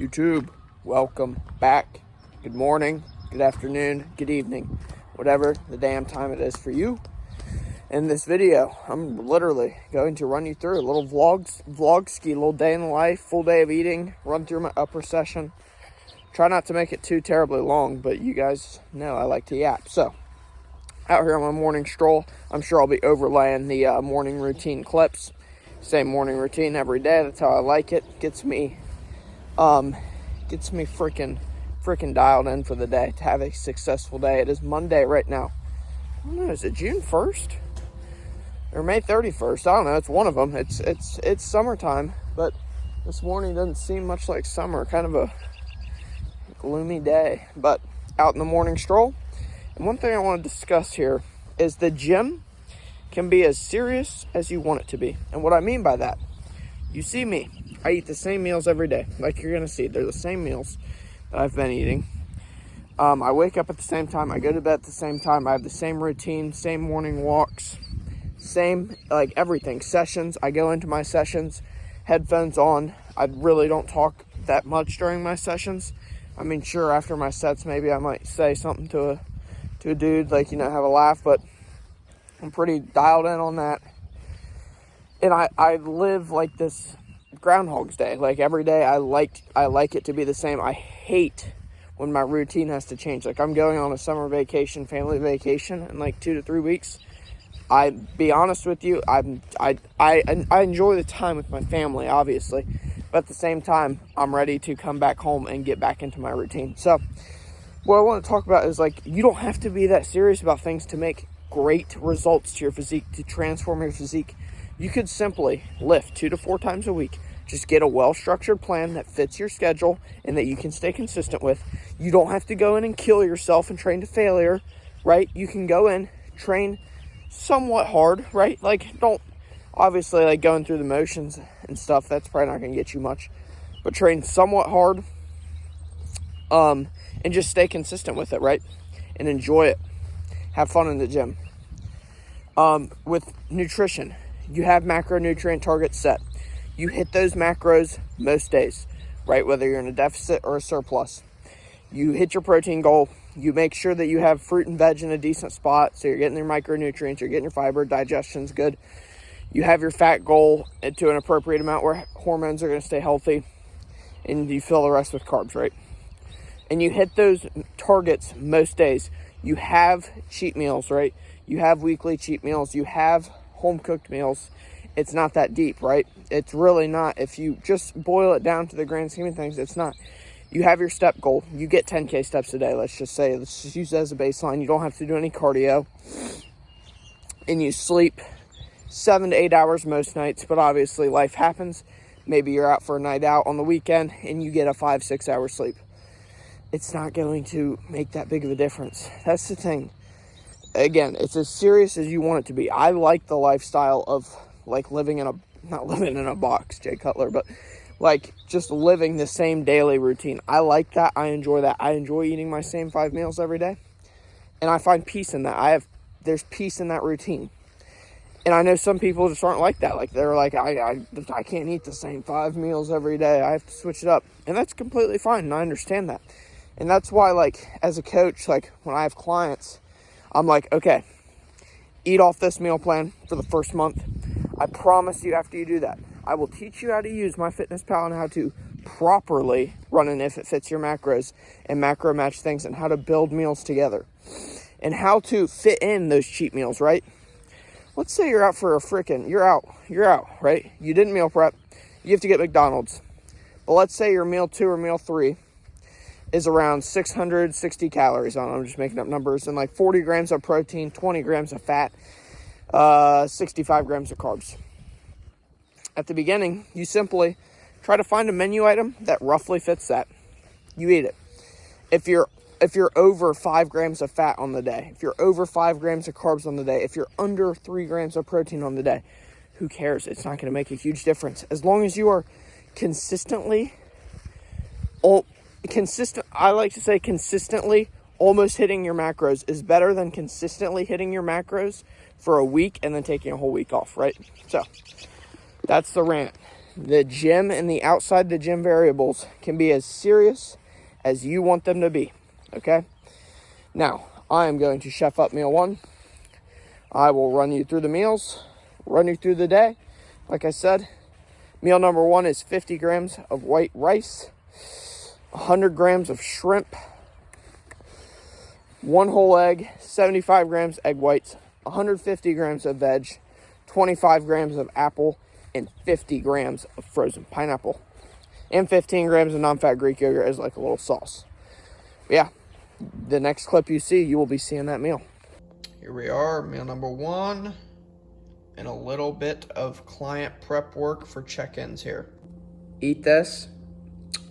YouTube, welcome back. Good morning, good afternoon, good evening, whatever the damn time it is for you. In this video, I'm literally going to run you through a little vlog ski, little day in the life, full day of eating, run through my upper session. Try not to make it too terribly long, but you guys know I like to yap. So, out here on my morning stroll, I'm sure I'll be overlaying the morning routine clips. Same morning routine every day. That's how I like it. Gets me freaking dialed in for the day to have a successful day. It is Monday right now. I don't know, is it June 1st or May 31st? I don't know. It's one of them. It's summertime, but this morning doesn't seem much like summer. Kind of a gloomy day, but out in the morning stroll. And one thing I want to discuss here is the gym can be as serious as you want it to be. And what I mean by that, you see me, I eat the same meals every day. Like you're going to see, they're the same meals that I've been eating. I wake up at the same time. I go to bed at the same time. I have the same routine, same morning walks, same, like everything. Sessions, I go into my sessions, headphones on. I really don't talk that much during my sessions. I mean, sure, after my sets, maybe I might say something to a dude, like, have a laugh, but I'm pretty dialed in on that. And I live like this Groundhog's Day. Like every day I like it to be the same. I hate when my routine has to change. Like I'm going on a summer vacation, family vacation in like 2 to 3 weeks. I be honest with you, I enjoy the time with my family, obviously. But at the same time, I'm ready to come back home and get back into my routine. So what I want to talk about is, like, you don't have to be that serious about things to make great results to your physique, to transform your physique. You could simply lift 2 to 4 times a week. Just get a well-structured plan that fits your schedule and that you can stay consistent with. You don't have to go in and kill yourself and train to failure, right? You can go in, train somewhat hard, right? Like, don't, obviously, like, going through the motions and stuff, that's probably not going to get you much. But train somewhat hard, and just stay consistent with it, right? And enjoy it. Have fun in the gym. With nutrition, you have macronutrient targets set. You hit those macros most days, right? Whether you're in a deficit or a surplus. You hit your protein goal. You make sure that you have fruit and veg in a decent spot, so you're getting your micronutrients, you're getting your fiber, digestion's good. You have your fat goal to an appropriate amount where hormones are going to stay healthy, and you fill the rest with carbs, right? And you hit those targets most days. You have cheat meals, right? You have weekly cheat meals. You have home-cooked meals. It's not that deep, right? It's really not. If you just boil it down to the grand scheme of things, it's not. You have your step goal. You get 10K steps a day, let's just say. Let's just use that as a baseline. You don't have to do any cardio. And you sleep 7 to 8 hours most nights, but obviously life happens. Maybe you're out for a night out on the weekend and you get a 5-6 hour sleep. It's not going to make that big of a difference. That's the thing. Again, it's as serious as you want it to be. I like the lifestyle of, like, not living in a box, Jay Cutler, but like just living the same daily routine. I like that. I enjoy that. I enjoy eating my same 5 meals every day. And I find peace in that. There's peace in that routine. And I know some people just aren't like that. Like, they're like, I can't eat the same 5 meals every day. I have to switch it up. And that's completely fine. And I understand that. And that's why, like, as a coach, like, when I have clients, I'm like, okay, eat off this meal plan for the first month. I promise you, after you do that, I will teach you how to use MyFitnessPal and how to properly run an if it fits your macros and macro match things, and how to build meals together and how to fit in those cheat meals, right? Let's say you're out for you're out, right? You didn't meal prep. You have to get McDonald's. But let's say your meal 2 or meal 3 is around 660 calories on. I'm just making up numbers. And like 40 grams of protein, 20 grams of fat, 65 grams of carbs. At the beginning, you simply try to find a menu item that roughly fits that. You eat it. If you're over 5 grams of fat on the day, if you're over 5 grams of carbs on the day, if you're under 3 grams of protein on the day, who cares? It's not going to make a huge difference. As long as you are consistently, I like to say consistently almost hitting your macros is better than consistently hitting your macros for a week and then taking a whole week off, right? So that's the rant. the gym and the outside the gym variables can be as serious as you want them to be, okay? Now, I am going to chef up meal 1. I will run you through the meals, run you through the day. Like I said, meal number 1 is 50 grams of white rice, 100 grams of shrimp, 1 whole egg, 75 grams egg whites, 150 grams of veg, 25 grams of apple, and 50 grams of frozen pineapple, and 15 grams of non-fat Greek yogurt as like a little sauce. But yeah, the next clip you see, you will be seeing that meal. Here we are, meal number 1, and a little bit of client prep work for check-ins here. Eat this.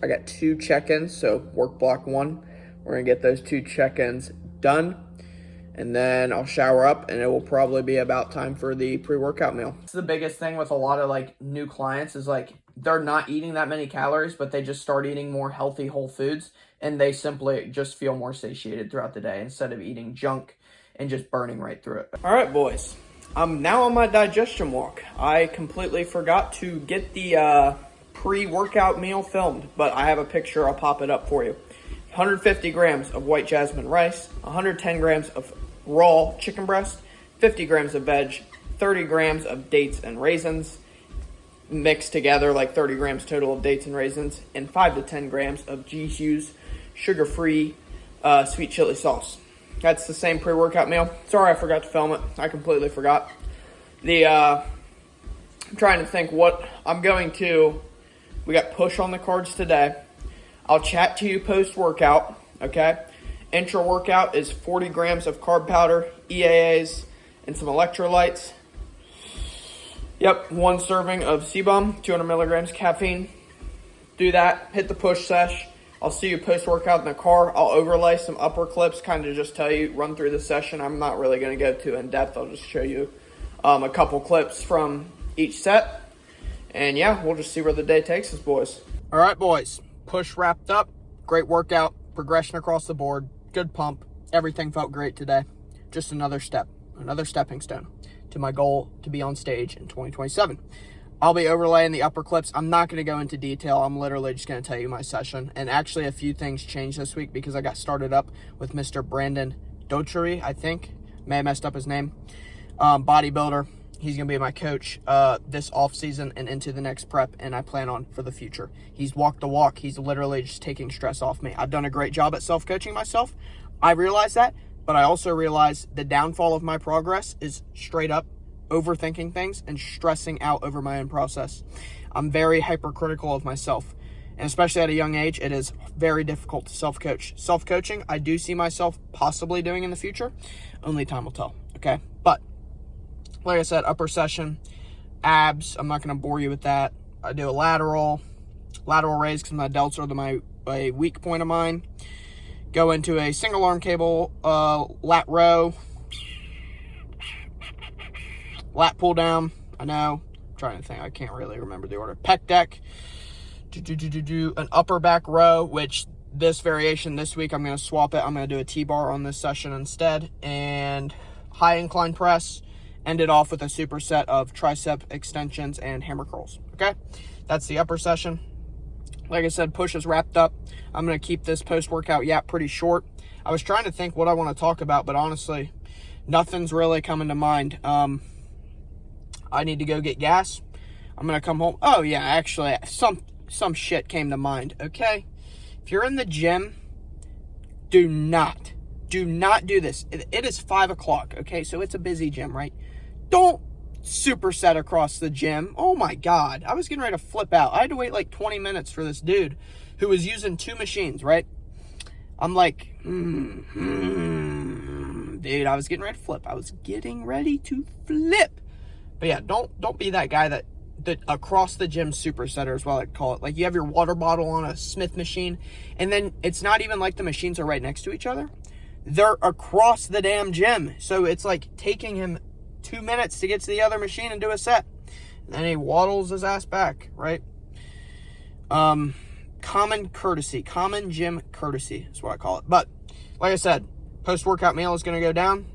I got 2 check-ins, so work block 1. We're gonna get those 2 check-ins done, and then I'll shower up, and it will probably be about time for the pre-workout meal. It's the biggest thing with a lot of like new clients is like they're not eating that many calories, but they just start eating more healthy whole foods, and they simply just feel more satiated throughout the day instead of eating junk and just burning right through it. All right, boys. I'm now on my digestion walk. I completely forgot to get the pre-workout meal filmed, but I have a picture. I'll pop it up for you. 150 grams of white jasmine rice, 110 grams of raw chicken breast, 50 grams of veg, 30 grams of dates and raisins, mixed together like 30 grams total of dates and raisins, and 5 to 10 grams of GSU's sugar-free sweet chili sauce. That's the same pre-workout meal. Sorry I forgot to film it. I completely forgot. I'm trying to think what I'm going to... We got push on the cards today. I'll chat to you post-workout, okay? Intra-workout is 40 grams of carb powder, EAAs, and some electrolytes. Yep, 1 serving of CBUM, 200 milligrams caffeine. Do that, hit the push sesh. I'll see you post-workout in the car. I'll overlay some upper clips, kind of just tell you, run through the session. I'm not really going to go too in-depth. I'll just show you a couple clips from each set. And yeah, we'll just see where the day takes us, boys. All right, boys. Push wrapped up. Great workout. Progression across the board. Good pump. Everything felt great today. Just another step. Another stepping stone to my goal to be on stage in 2027. I'll be overlaying the upper clips. I'm not going to go into detail. I'm literally just going to tell you my session. And actually a few things changed this week because I got started up with Mr. Brandon Dochery, I think. May have messed up his name. Bodybuilder. He's going to be my coach this off season and into the next prep, and I plan on for the future. He's walked the walk. He's literally just taking stress off me. I've done a great job at self-coaching myself. I realize that, but I also realize the downfall of my progress is straight up overthinking things and stressing out over my own process. I'm very hypercritical of myself, and especially at a young age, it is very difficult to self-coach. Self-coaching, I do see myself possibly doing in the future. Only time will tell, okay? But like I said, upper session, abs, I'm not going to bore you with that. I do a lateral raise because my delts are my weak point of mine. Go into a single arm cable, lat row, lat pull down. I know, I'm trying to think, I can't really remember the order. Pec deck, an upper back row, which this variation this week, I'm going to swap it. I'm going to do a T-bar on this session instead, and high incline press. End it off with a superset of tricep extensions and hammer curls, okay? That's the upper session. Like I said, push is wrapped up. I'm going to keep this post-workout yap pretty short. I was trying to think what I want to talk about, but honestly, nothing's really coming to mind. I need to go get gas. I'm going to come home. Oh, yeah, actually, some shit came to mind, okay? If you're in the gym, do not do this. It is 5 o'clock, okay? So it's a busy gym, right? Don't superset across the gym. Oh my God. I was getting ready to flip out. I had to wait like 20 minutes for this dude who was using 2 machines, right? I'm like, dude, I was getting ready to flip. But yeah, don't be that guy that across the gym supersetter is what I call it. Like you have your water bottle on a Smith machine, and then it's not even like the machines are right next to each other. They're across the damn gym. So it's like taking him 2 minutes to get to the other machine and do a set. And then he waddles his ass back, right? Common gym courtesy is what I call it. But like I said, post-workout meal is going to go down.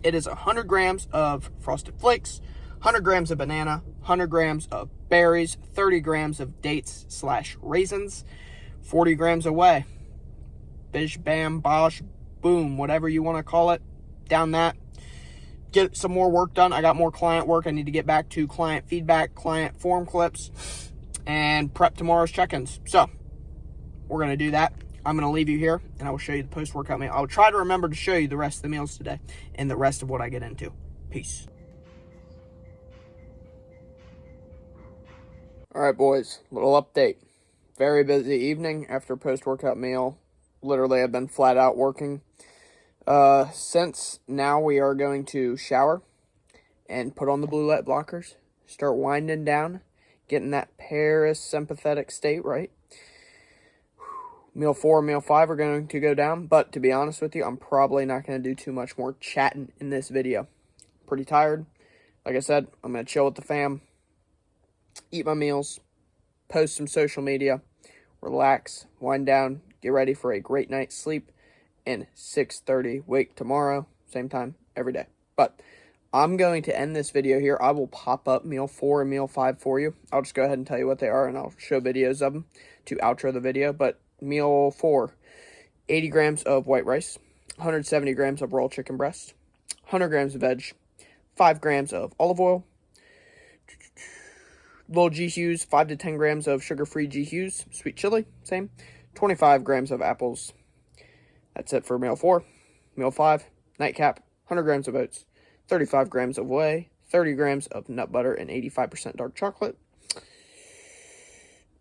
It is 100 grams of Frosted Flakes, 100 grams of banana, 100 grams of berries, 30 grams of dates/raisins, 40 grams of whey. Bish, bam, bosh, boom, whatever you want to call it. Down that. Get some more work done. I got more client work. I need to get back to client feedback, client form clips, and prep tomorrow's check-ins. So we're going to do that. I'm going to leave you here, and I will show you the post-workout meal. I'll try to remember to show you the rest of the meals today and the rest of what I get into. Peace. All right, boys, little update. Very busy evening after post-workout meal. Literally, I've been flat out working. Since now we are going to shower and put on the blue light blockers, start winding down, getting that parasympathetic state, right? Meal 4 and meal 5 are going to go down, but to be honest with you, I'm probably not going to do too much more chatting in this video. Pretty tired. Like I said, I'm going to chill with the fam, eat my meals, post some social media, relax, wind down, get ready for a great night's sleep, and 6:30 wake tomorrow, same time, every day. But I'm going to end this video here. I will pop up meal 4 and meal 5 for you. I'll just go ahead and tell you what they are, and I'll show videos of them to outro the video. But meal 4, 80 grams of white rice, 170 grams of raw chicken breast, 100 grams of veg, 5 grams of olive oil, little GHUs, 5 to 10 grams of sugar-free GHUs, sweet chili, same, 25 grams of apples. That's it for meal 4. Meal 5, nightcap, 100 grams of oats, 35 grams of whey, 30 grams of nut butter, and 85% dark chocolate,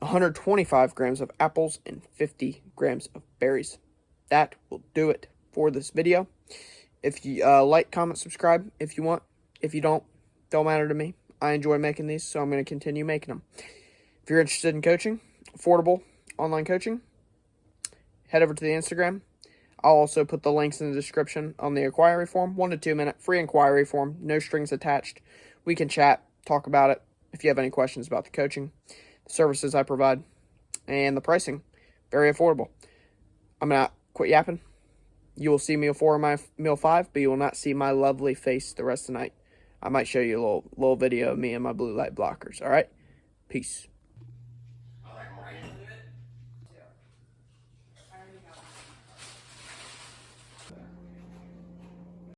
125 grams of apples, and 50 grams of berries. That will do it for this video. If you like, comment, subscribe if you want. If you don't matter to me. I enjoy making these, so I'm going to continue making them. If you're interested in coaching, affordable online coaching, head over to the Instagram. I'll also put the links in the description on the inquiry form. 1 to 2 minute free inquiry form. No strings attached. We can chat, talk about it. If you have any questions about the coaching, the services I provide, and the pricing, very affordable. I'm going to quit yapping. You will see meal 4 and my meal 5, but you will not see my lovely face the rest of the night. I might show you a little video of me and my blue light blockers. All right? Peace.